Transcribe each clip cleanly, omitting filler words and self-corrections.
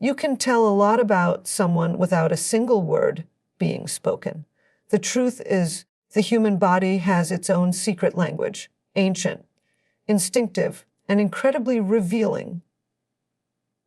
You can tell a lot about someone without a single word being spoken. The truth is, the human body has its own secret language, ancient, instinctive, and incredibly revealing.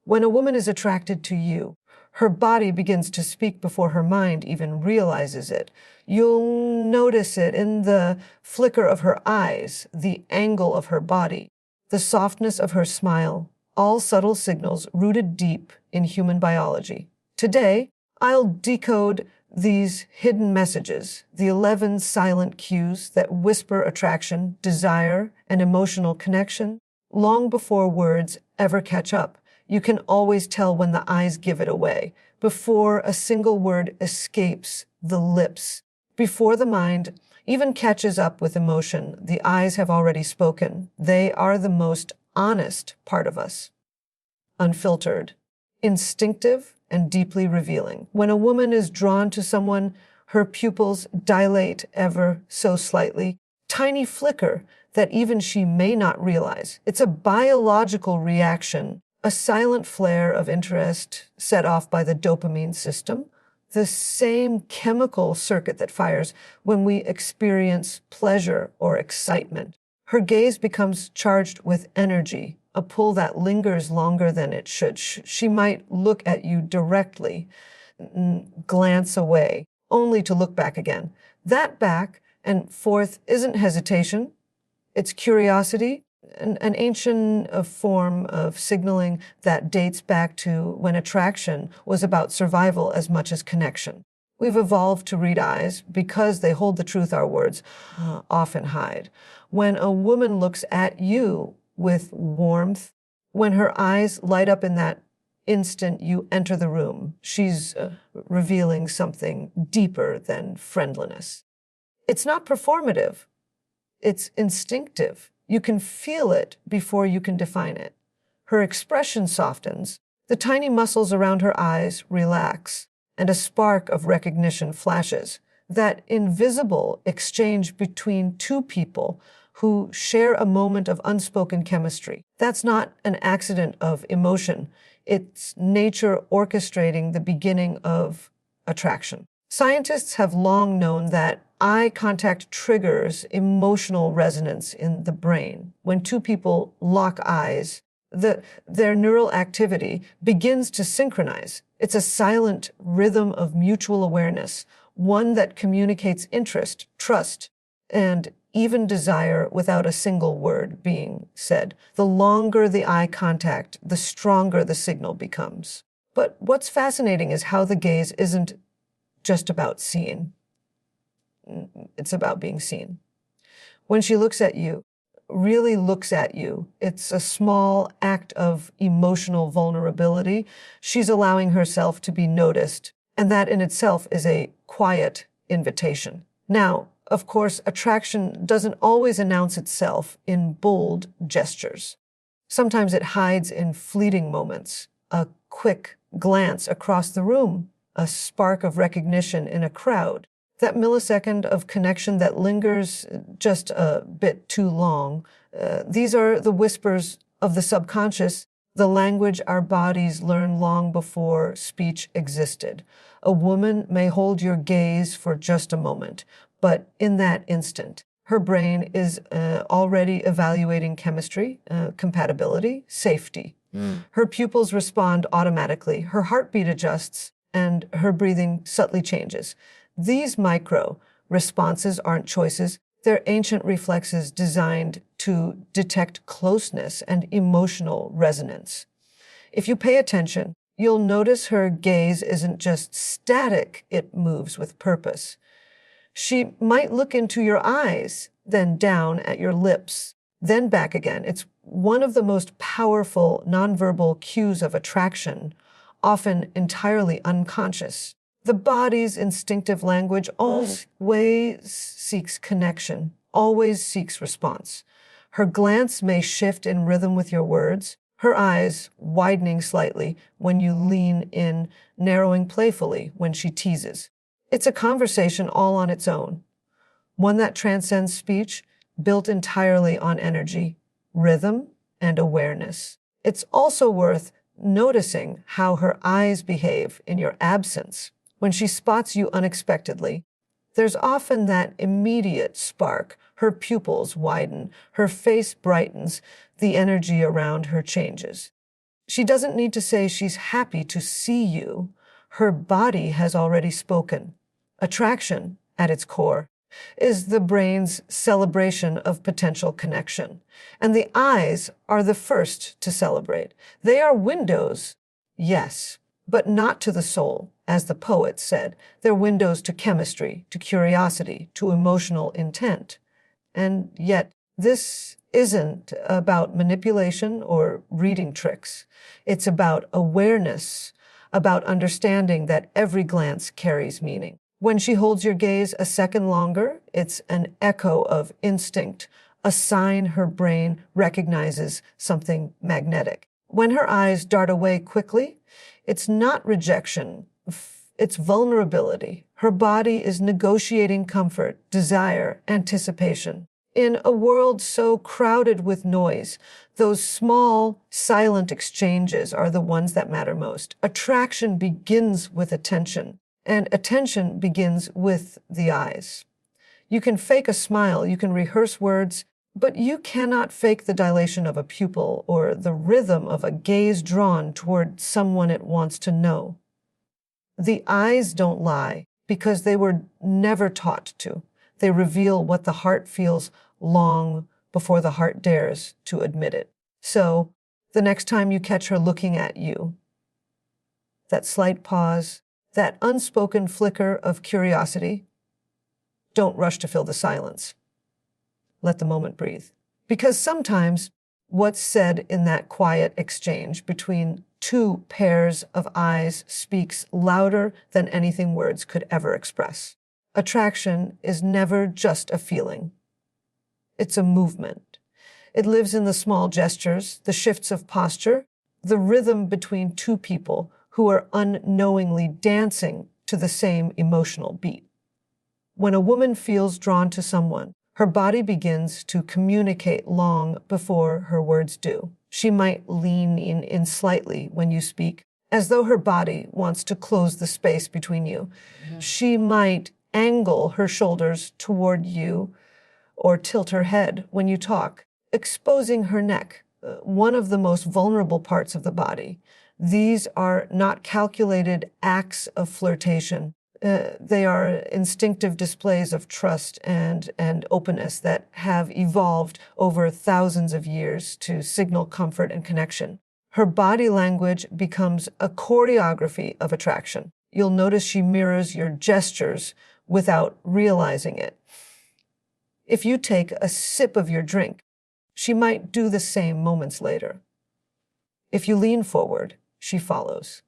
When a woman is attracted to you, her body begins to speak before her mind even realizes it. You'll notice it in the flicker of her eyes, the angle of her body, the softness of her smile, all subtle signals rooted deep in human biology. Today, I'll decode these hidden messages, the 11 silent cues that whisper attraction, desire, and emotional connection, long before words ever catch up. You can always tell when the eyes give it away, before a single word escapes the lips. Before the mind even catches up with emotion, the eyes have already spoken. They are the most honest part of us. Unfiltered, instinctive, and deeply revealing. When a woman is drawn to someone, her pupils dilate ever so slightly, tiny flicker that even she may not realize. It's a biological reaction, a silent flare of interest set off by the dopamine system, the same chemical circuit that fires when we experience pleasure or excitement. Her gaze becomes charged with energy, a pull that lingers longer than it should. She might look at you directly, glance away, only to look back again. That back and forth isn't hesitation, it's curiosity, an ancient form of signaling that dates back to when attraction was about survival as much as connection. We've evolved to read eyes because they hold the truth our words often hide. When a woman looks at you with warmth, when her eyes light up in that instant you enter the room, she's revealing something deeper than friendliness. It's not performative. It's instinctive. You can feel it before you can define it. Her expression softens, the tiny muscles around her eyes relax, and a spark of recognition flashes. That invisible exchange between two people who share a moment of unspoken chemistry. That's not an accident of emotion. It's nature orchestrating the beginning of attraction. Scientists have long known that eye contact triggers emotional resonance in the brain. When two people lock eyes, their neural activity begins to synchronize. It's a silent rhythm of mutual awareness, one that communicates interest, trust, and even desire without a single word being said. The longer the eye contact, the stronger the signal becomes. But what's fascinating is how the gaze isn't just about seeing. It's about being seen. When she looks at you, really looks at you, it's a small act of emotional vulnerability. She's allowing herself to be noticed, and that in itself is a quiet invitation. Now, of course, attraction doesn't always announce itself in bold gestures. Sometimes it hides in fleeting moments, a quick glance across the room, a spark of recognition in a crowd, that millisecond of connection that lingers just a bit too long. These are the whispers of the subconscious, the language our bodies learn long before speech existed. A woman may hold your gaze for just a moment, but in that instant, her brain is already evaluating chemistry, compatibility, safety. Her pupils respond automatically, her heartbeat adjusts, and her breathing subtly changes. These micro responses aren't choices, they're ancient reflexes designed to detect closeness and emotional resonance. If you pay attention, you'll notice her gaze isn't just static, it moves with purpose. She might look into your eyes, then down at your lips, then back again. It's one of the most powerful nonverbal cues of attraction, often entirely unconscious. The body's instinctive language always seeks connection, always seeks response. Her glance may shift in rhythm with your words, her eyes widening slightly when you lean in, narrowing playfully when she teases. It's a conversation all on its own, one that transcends speech, built entirely on energy, rhythm, and awareness. It's also worth noticing how her eyes behave in your absence. When she spots you unexpectedly, there's often that immediate spark. Her pupils widen, her face brightens, the energy around her changes. She doesn't need to say she's happy to see you. Her body has already spoken. Attraction, at its core, is the brain's celebration of potential connection. And the eyes are the first to celebrate. They are windows, yes, but not to the soul, as the poet said. They're windows to chemistry, to curiosity, to emotional intent. And yet, this isn't about manipulation or reading tricks. It's about awareness, about understanding that every glance carries meaning. When she holds your gaze a second longer, it's an echo of instinct, a sign her brain recognizes something magnetic. When her eyes dart away quickly, it's not rejection, it's vulnerability. Her body is negotiating comfort, desire, anticipation. In a world so crowded with noise, those small, silent exchanges are the ones that matter most. Attraction begins with attention, and attention begins with the eyes. You can fake a smile, you can rehearse words, but you cannot fake the dilation of a pupil or the rhythm of a gaze drawn toward someone it wants to know. The eyes don't lie because they were never taught to. They reveal what the heart feels long before the heart dares to admit it. So, the next time you catch her looking at you, that slight pause, that unspoken flicker of curiosity, don't rush to fill the silence. Let the moment breathe. Because sometimes what's said in that quiet exchange between two pairs of eyes speaks louder than anything words could ever express. Attraction is never just a feeling. It's a movement. It lives in the small gestures, the shifts of posture, the rhythm between two people who are unknowingly dancing to the same emotional beat. When a woman feels drawn to someone, her body begins to communicate long before her words do. She might lean in slightly when you speak, as though her body wants to close the space between you. She might angle her shoulders toward you or tilt her head when you talk, exposing her neck, one of the most vulnerable parts of the body. These are not calculated acts of flirtation. They are instinctive displays of trust and openness that have evolved over thousands of years to signal comfort and connection. Her body language becomes a choreography of attraction. You'll notice she mirrors your gestures without realizing it. If you take a sip of your drink, she might do the same moments later. If you lean forward, she follows.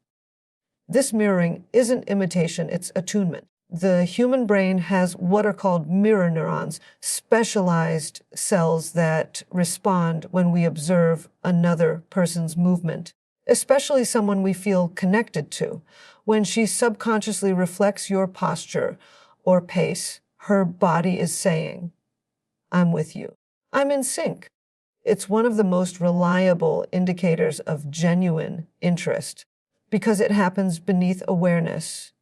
This mirroring isn't imitation, it's attunement. The human brain has what are called mirror neurons, specialized cells that respond when we observe another person's movement, especially someone we feel connected to. When she subconsciously reflects your posture or pace, her body is saying, "I'm with you. I'm in sync." It's one of the most reliable indicators of genuine interest because it happens beneath awareness.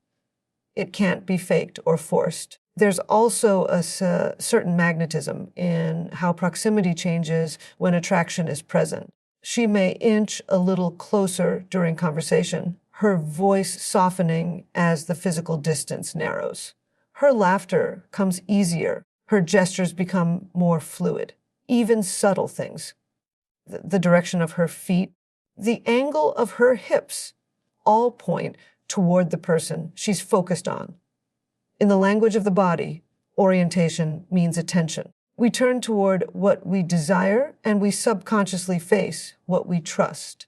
It can't be faked or forced. There's also a certain magnetism in how proximity changes when attraction is present. She may inch a little closer during conversation, her voice softening as the physical distance narrows. Her laughter comes easier. Her gestures become more fluid. Even subtle things, the direction of her feet, the angle of her hips, all point toward the person she's focused on. In the language of the body, orientation means attention. We turn toward what we desire and we subconsciously face what we trust.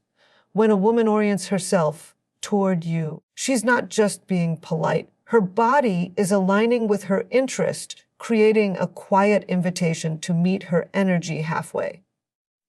When a woman orients herself toward you, she's not just being polite. Her body is aligning with her interest, creating a quiet invitation to meet her energy halfway.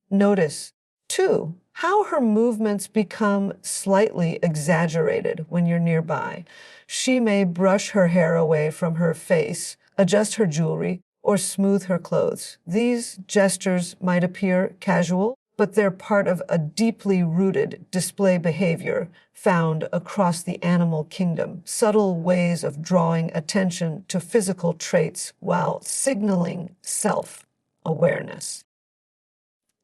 Notice, too, how her movements become slightly exaggerated when you're nearby. She may brush her hair away from her face, adjust her jewelry, or smooth her clothes. These gestures might appear casual, but they're part of a deeply rooted display behavior found across the animal kingdom, subtle ways of drawing attention to physical traits while signaling self-awareness.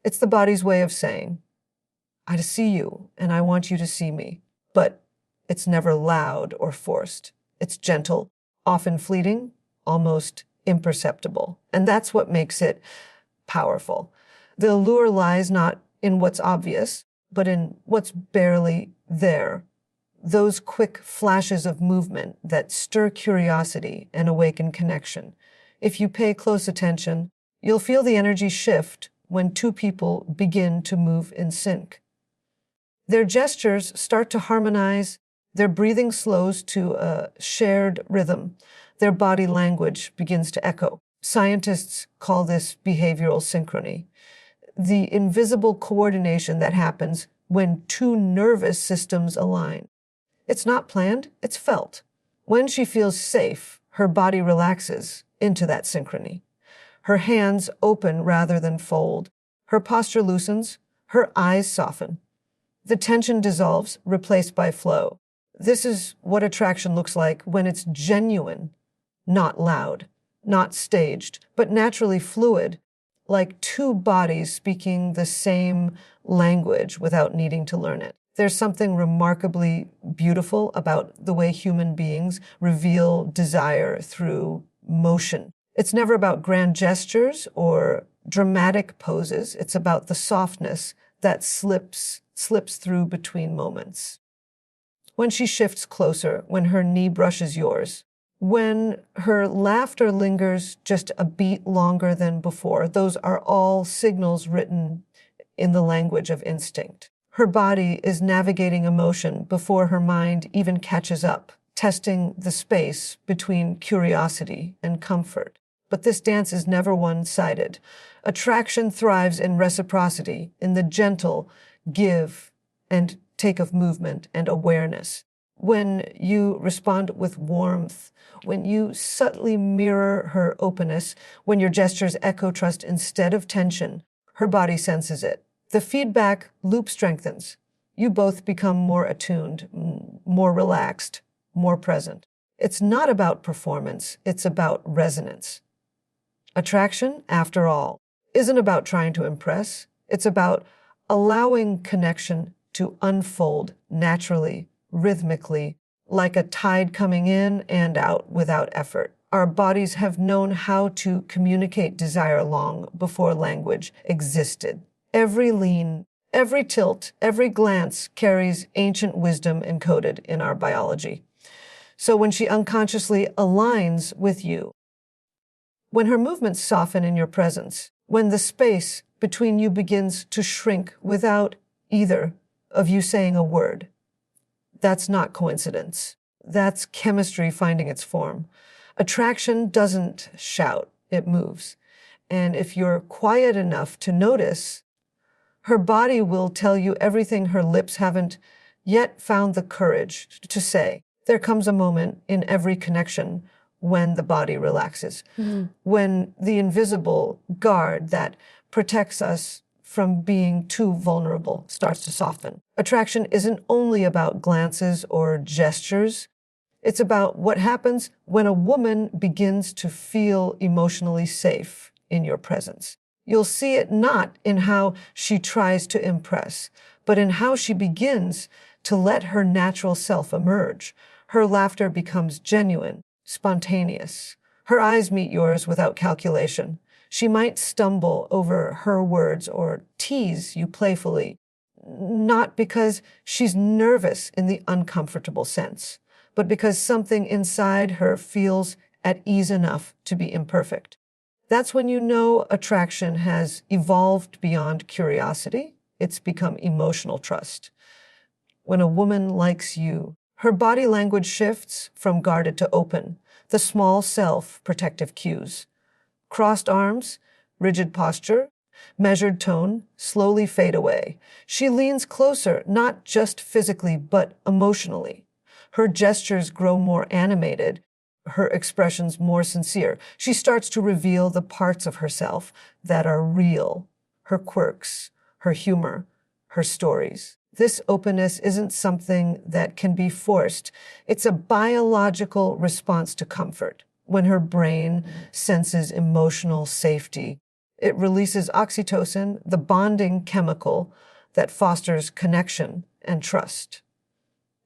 It's the body's way of saying, I see you and I want you to see me, but it's never loud or forced. It's gentle, often fleeting, almost imperceptible. And that's what makes it powerful. The allure lies not in what's obvious, but in what's barely there. Those quick flashes of movement that stir curiosity and awaken connection. If you pay close attention, you'll feel the energy shift when two people begin to move in sync. Their gestures start to harmonize, their breathing slows to a shared rhythm, their body language begins to echo. Scientists call this behavioral synchrony, the invisible coordination that happens when two nervous systems align. It's not planned, it's felt. When she feels safe, her body relaxes into that synchrony. Her hands open rather than fold. Her posture loosens, her eyes soften. The tension dissolves, replaced by flow. This is what attraction looks like when it's genuine, not loud, not staged, but naturally fluid, like two bodies speaking the same language without needing to learn it. There's something remarkably beautiful about the way human beings reveal desire through motion. It's never about grand gestures or dramatic poses. It's about the softness that slips through between moments. When she shifts closer, when her knee brushes yours, when her laughter lingers just a beat longer than before, those are all signals written in the language of instinct. Her body is navigating emotion before her mind even catches up, testing the space between curiosity and comfort. But this dance is never one-sided. Attraction thrives in reciprocity, in the gentle give and take of movement and awareness. When you respond with warmth, when you subtly mirror her openness, when your gestures echo trust instead of tension, her body senses it. The feedback loop strengthens. You both become more attuned, more relaxed, more present. It's not about performance, it's about resonance. Attraction, after all, isn't about trying to impress. It's about allowing connection to unfold naturally, rhythmically, like a tide coming in and out without effort. Our bodies have known how to communicate desire long before language existed. Every lean, every tilt, every glance carries ancient wisdom encoded in our biology. So when she unconsciously aligns with you, when her movements soften in your presence, when the space between you begins to shrink without either of you saying a word, that's not coincidence. That's chemistry finding its form. Attraction doesn't shout, it moves. And if you're quiet enough to notice, her body will tell you everything her lips haven't yet found the courage to say. There comes a moment in every connection when the body relaxes, when the invisible guard that protects us from being too vulnerable starts to soften. Attraction isn't only about glances or gestures. It's about what happens when a woman begins to feel emotionally safe in your presence. You'll see it not in how she tries to impress, but in how she begins to let her natural self emerge. Her laughter becomes genuine, spontaneous. Her eyes meet yours without calculation. She might stumble over her words or tease you playfully, not because she's nervous in the uncomfortable sense, but because something inside her feels at ease enough to be imperfect. That's when you know attraction has evolved beyond curiosity. It's become emotional trust. When a woman likes you, her body language shifts from guarded to open, the small self-protective cues. Crossed arms, rigid posture, measured tone slowly fade away. She leans closer, not just physically, but emotionally. Her gestures grow more animated, her expressions more sincere. She starts to reveal the parts of herself that are real, her quirks, her humor, her stories. This openness isn't something that can be forced. It's a biological response to comfort. When her brain senses emotional safety, it releases oxytocin, the bonding chemical that fosters connection and trust.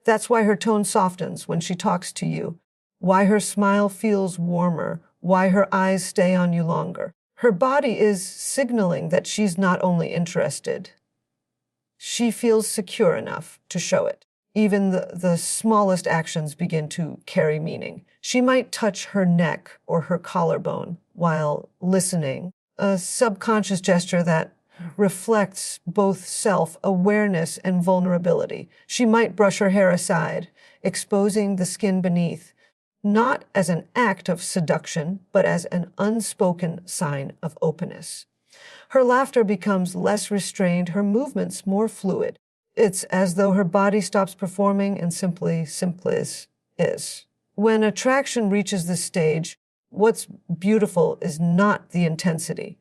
That's why her tone softens when she talks to you, why her smile feels warmer, why her eyes stay on you longer. Her body is signaling that she's not only interested, she feels secure enough to show it. Even the smallest actions begin to carry meaning. She might touch her neck or her collarbone while listening, a subconscious gesture that reflects both self-awareness and vulnerability. She might brush her hair aside, exposing the skin beneath, not as an act of seduction, but as an unspoken sign of openness. Her laughter becomes less restrained, her movements more fluid. It's as though her body stops performing and simply is. When attraction reaches this stage, what's beautiful is not the intensity.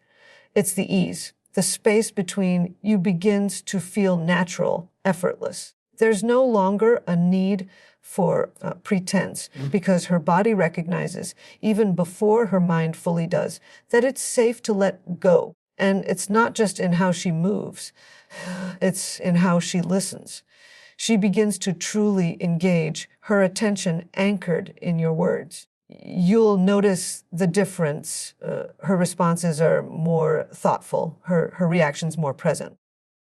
It's the ease. The space between you begins to feel natural, effortless. There's no longer a need for pretense because her body recognizes, even before her mind fully does, that it's safe to let go. And it's not just in how she moves, it's in how she listens. She begins to truly engage, her attention anchored in your words. You'll notice the difference. Her responses are more thoughtful, her reactions more present.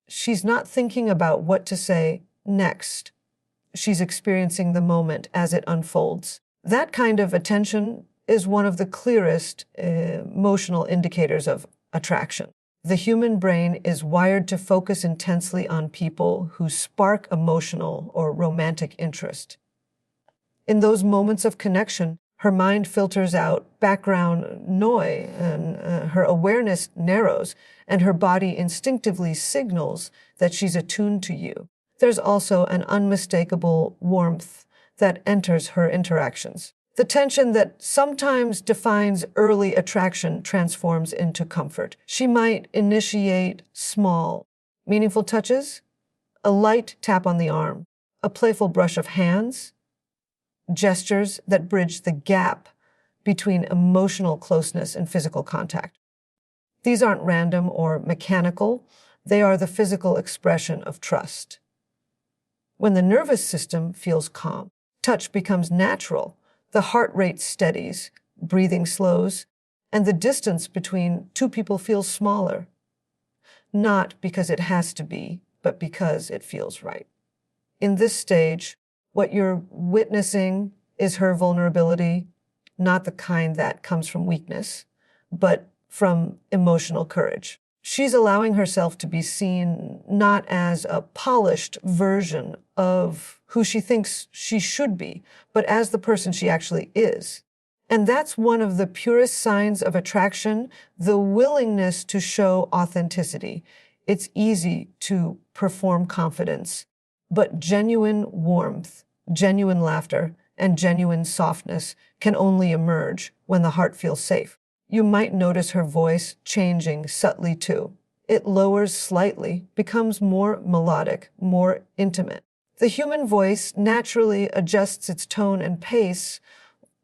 She's not thinking about what to say next. She's experiencing the moment as it unfolds. That kind of attention is one of the clearest emotional indicators of attraction. The human brain is wired to focus intensely on people who spark emotional or romantic interest. In those moments of connection, her mind filters out background noise, and her awareness narrows, and her body instinctively signals that she's attuned to you. There's also an unmistakable warmth that enters her interactions. The tension that sometimes defines early attraction transforms into comfort. She might initiate small, meaningful touches, a light tap on the arm, a playful brush of hands, gestures that bridge the gap between emotional closeness and physical contact. These aren't random or mechanical. They are the physical expression of trust. When the nervous system feels calm, touch becomes natural. The heart rate steadies, breathing slows, and the distance between two people feels smaller. Not because it has to be, but because it feels right. In this stage, what you're witnessing is her vulnerability, not the kind that comes from weakness, but from emotional courage. She's allowing herself to be seen not as a polished version of who she thinks she should be, but as the person she actually is. And that's one of the purest signs of attraction, the willingness to show authenticity. It's easy to perform confidence, but genuine warmth, genuine laughter, and genuine softness can only emerge when the heart feels safe. You might notice her voice changing subtly too. It lowers slightly, becomes more melodic, more intimate. The human voice naturally adjusts its tone and pace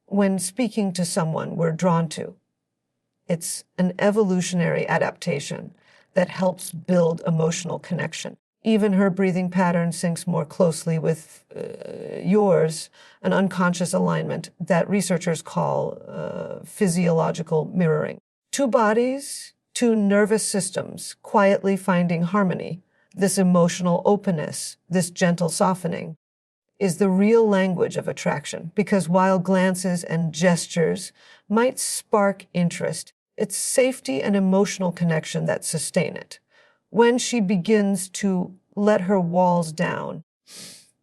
when speaking to someone we're drawn to. It's an evolutionary adaptation that helps build emotional connection. Even her breathing pattern syncs more closely with yours, an unconscious alignment that researchers call physiological mirroring. Two bodies, two nervous systems quietly finding harmony. This emotional openness, this gentle softening, is the real language of attraction, because while glances and gestures might spark interest, it's safety and emotional connection that sustain it. When she begins to let her walls down,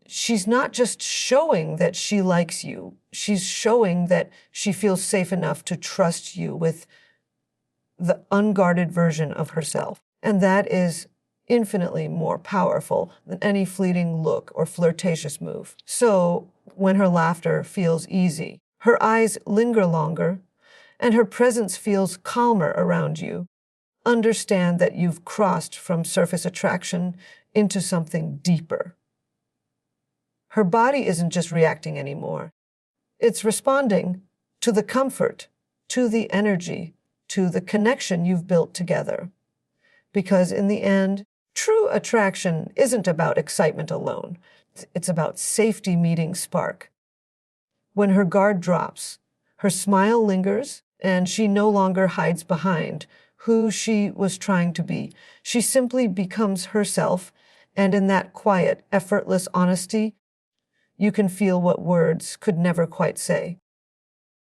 she's not just showing that she likes you, she's showing that she feels safe enough to trust you with the unguarded version of herself. And that is infinitely more powerful than any fleeting look or flirtatious move. So when her laughter feels easy, her eyes linger longer, and her presence feels calmer around you, understand that you've crossed from surface attraction into something deeper. Her body isn't just reacting anymore. It's responding to the comfort, to the energy, to the connection you've built together. Because in the end, true attraction isn't about excitement alone. It's about safety meeting spark. When her guard drops, her smile lingers, and she no longer hides behind who she was trying to be. She simply becomes herself, and in that quiet, effortless honesty, you can feel what words could never quite say.